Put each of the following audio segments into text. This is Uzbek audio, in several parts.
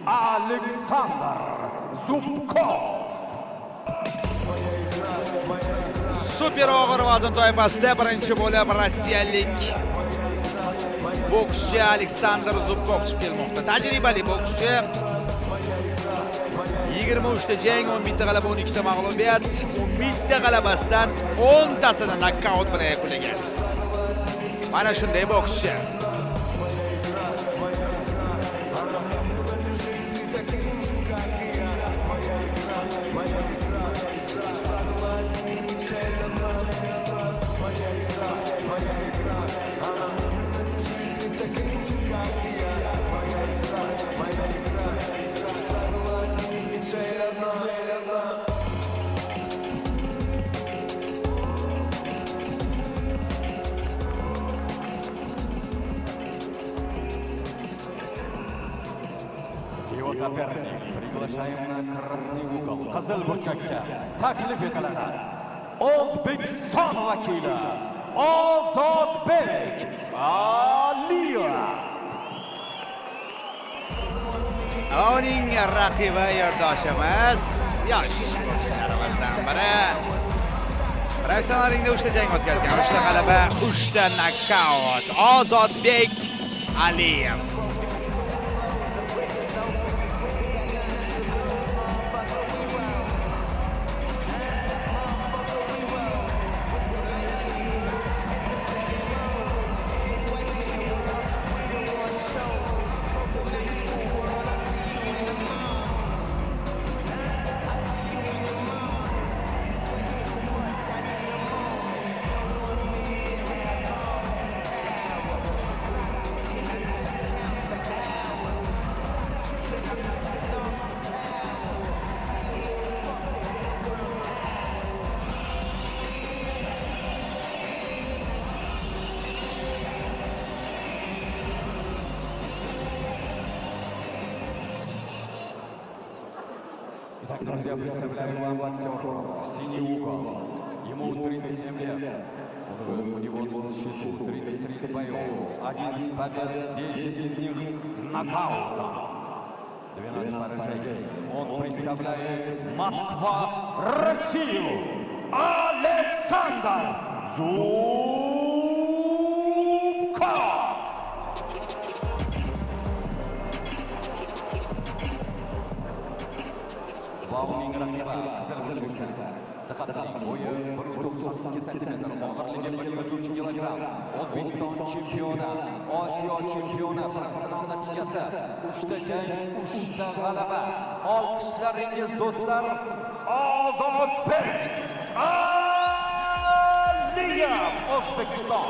Aleksandr Zubkov. Super og'ir vazn toifasida birinchi bo'lib rossiyalik bokschi Aleksandr Zubkov chiqib kelmoqda. Tajribali bokschi. 23 ta jang, 11 ta g'alaba, 12 ta mag'lubiyat, 11 ta g'alabasidan 10 tasini nokaut bilan yakunlagan. Mana shunday bokschi. Его соперник, приглашаем на красный угол, Qizil burchakka taklif etiladi. O'zbekiston vakili Ozodbek Aliyev. Uning raqibi yo'ldoshimiz yosh bokschilarimizdan biri. Professional ringda 3 ta jang o'tkazgan, 3 ta g'alaba, 3 ta nokaut. Ozodbek Aliyev. Итак, друзья, представляем вам боксеров. Синий угол. Ему 37 лет. У него на счету 33 боев. 11 побед, 10 из них нокаутом. 12 поражений. Он представляет Москва, Россию. Александр Зубков. Uning raqibi Qizil burchakda. Diqqat qiling, bo'yi 192 sm, og'irligi 103 kg. O'zbekiston chempioni, Osiyo chempioni, professional natijasi 3 ta jang, 3 ta g'alaba. Olqishlaringiz do'stlar, Ozodbek Aliyev, O'zbekiston.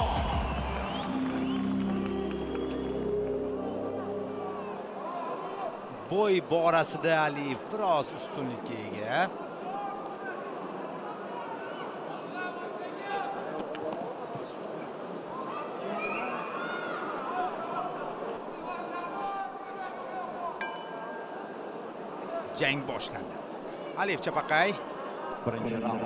Bo'y borasida Aliyev biroz ustunlikka ega. Jang boshlandi. Aliyev chapaqay. Birinchi raund.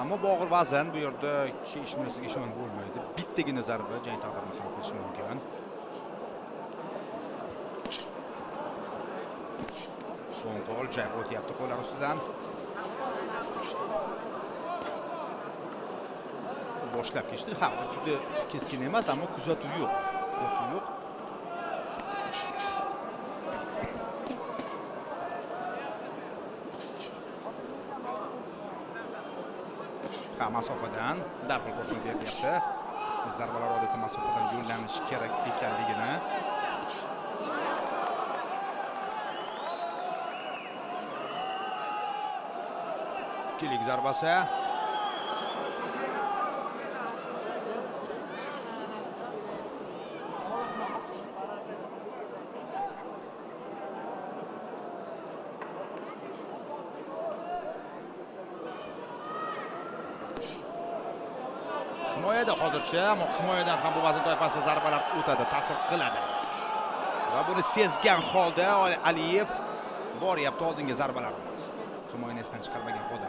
Ammo bog'ir vazn bu yerda hech narsaga ishonib bo'lmaydi. Bittagina zarba jang taqdirini hal qilishi mumkin. So'ng qo'l jab o'tyapti qo'llar ustidan. Boshlab ketdi. Ha, juda keskin emas, ammo kuzatuv yo'q. Ha, masofadan darhol ko'rsatib beryapti. Zarbalar odatda masofadan yo'llanishi kerak ekanligini. Ikkilik zarbasi. Himoyada hozircha, ammo himoyadan ham bu vazn toifasida zarbalar o'tadi, ta'sir qiladi. Va buni sezgan holda Aliyev boryapti oldinga zarbalar. Himoyani esdan chiqarmagan holda.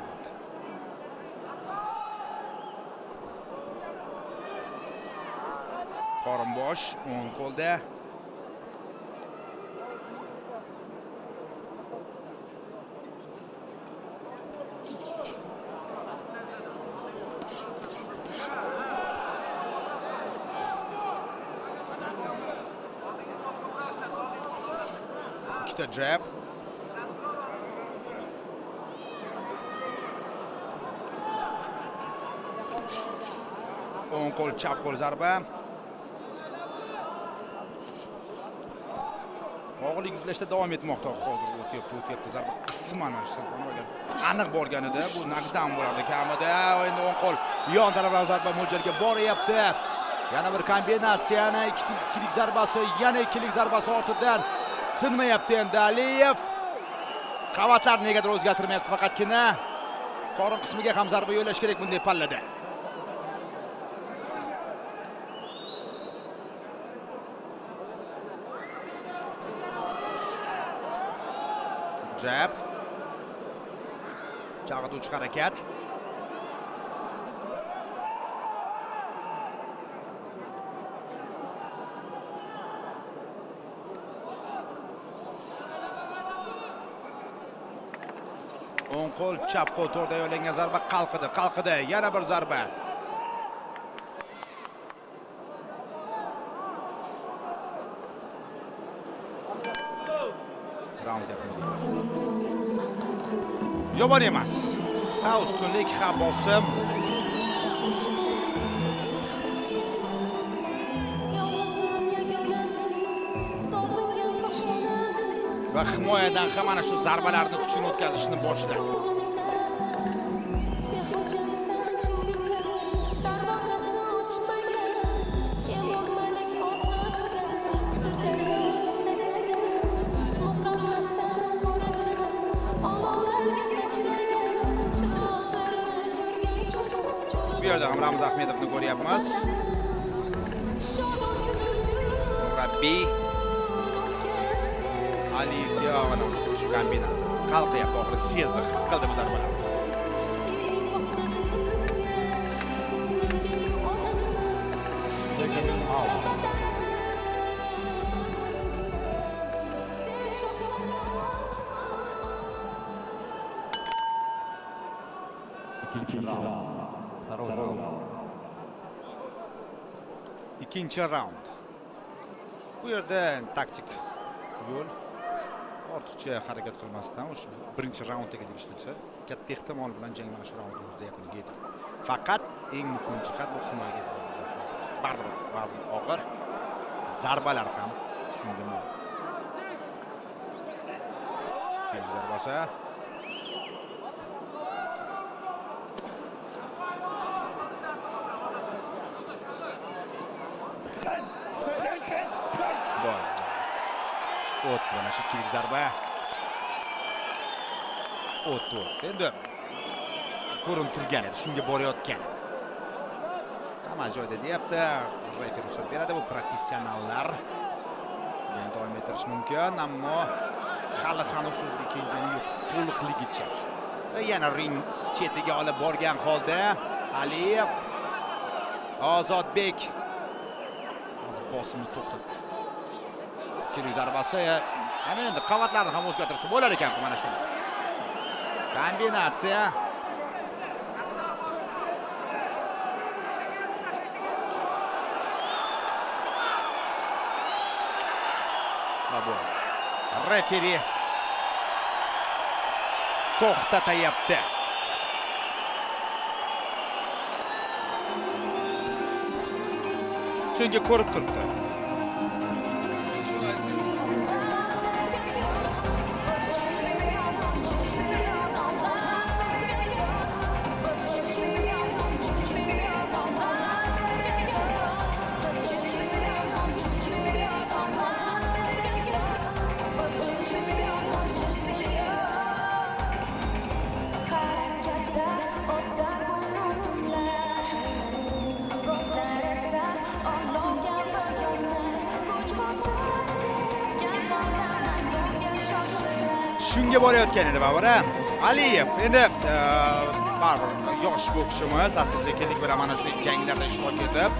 Qorinbosh o'ng qo'lda. ikkita jab. O'ng qo'l, chap qo'l zarba. Og'irlik izlashda davom etmoqda hozir. O'tyapti zarba qisman aniq borganida bu knockdown bo'lardi kamida. Endi o'ng qo'l yon tarafdan zarba mo'ljalga boryapti. Yana bir kombinatsiyani, ikkilik zarbasi, yana ikkilik zarbasi ortidan tinmayapti endi Aliyev. Qavatlarni negadir o'zgartirmayapti, faqatgina qorin qismiga ham zarba yo'llash kerak bunday pallada. Jab. Chag'ituvchi harakat. O'ng qo'l, chap qo'l to'rda yo'llangan zarba qalqidi. Yana bir zarba. Yomon emas. Ha ustunlik, ha bosim. Va himoyadan ham mana shu zarbalarni kuchini o'tkazishni boshladi. Bu yerda ham Ramzan Ahmedovni ko'ryapmiz. Murabbiy Aliyev yana shu kombinatsiya. Qalqiyapti, oxiri sezdi, his qildi bu zarbalarni. Ikkinchi raund. Bu yerda taktik yo'l. Ortiqcha harakat qilmasdan o'sha birinchi raundga tegishlicha katta ehtimol bilan jang mana shu raundning o'zida yakuniga yetadi. Faqat eng muhim jihat bu himoyaga e'tibor. Baribir vazn og'ir, zarbalar ham shunga mo'l. Zarbasi. O'tdi mana shu ikkilik zarba. O'tdi. Endi ko'rinib turgan edi, shunga borayotgan edi. Hamma joyda deyapti. Referi ruxsat beradi, bu professionallar. Jang davom ettirish mumkin, ammo hali hanuzsiz ikkinchini yo'q, to'liqligicha. Va yana ring chetiga olib borgan holda Aliyev Ozodbek bosimni to'xtatdi. Ikkilik zarbasi, ana endi qavatlarni ham o'zgartirsa bo'lar ekan mana shuni. Kombinatsiya. Bu referi to'xtatayapti. Chunki ko'rib turibdi. Shunga borayotgan edi ba'bira. Aliyev endi baribir yosh bokschimiz, asta-sekinlik bilan mana shu janglarda ishtirok etib,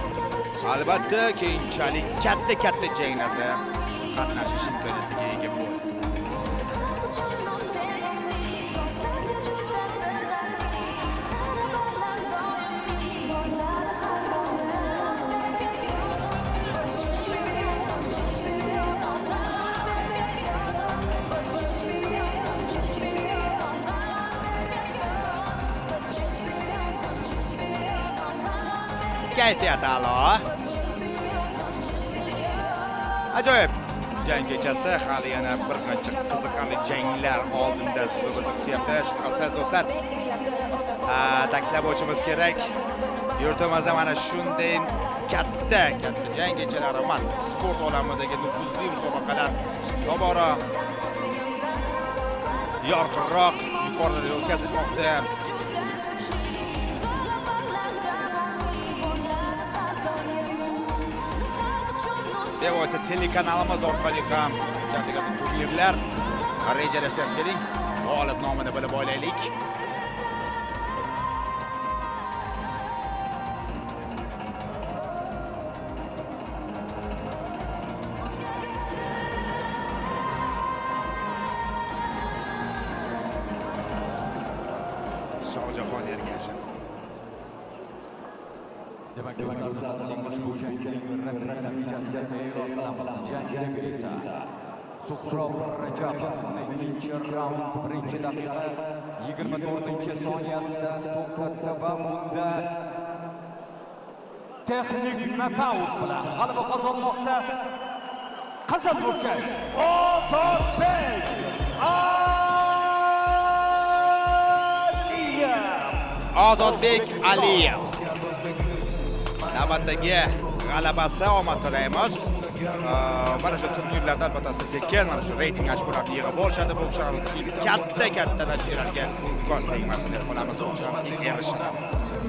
albatta keyinchalik katta janglarda qatnashish imkoniyatiga ega bo'ldi. kayfiyat a'lo. Ajoyib. Jang kechasi hali yana bir qancha qiziqarli janglar oldinda sizni kutyapti. Shubhasiz do'stlar. Ta'kidlab o'tishimiz kerak. Yurtimizda mana shunday katta jang kechalari emas. Sport olamidagi nufuzli musobaqalar tobora yorqinroq yuqorilarda o'tkazilmoqda. Devota telekanalimiz orqali ham katta turnirlar rejalashtirib keling. G'olib nomini bilib olaylik. Shohjahon Ergashev. Demak, do'stlar, ushbu jangning rasmiy natijasini e'lon qilamiz. Jang esa Suhrob Rajabov ikkinchi raund 1-daqiqa 24-soniyasida to'xtatdi va unda texnik nokaut bilan g'alaba qozonmoqda. Qizil burchak Ozodbek Ozodbek Aliyev. Navbatdagi g'alabasi omad tilaymiz. Mana shu turnirlarda albatta sekin mana shu reyting ochkolarni yig'ib borishadi. Bu ishlarimiz katta natijalarga imkon tegmasin deb qolamiz. Bu ishlarimiz erishadi.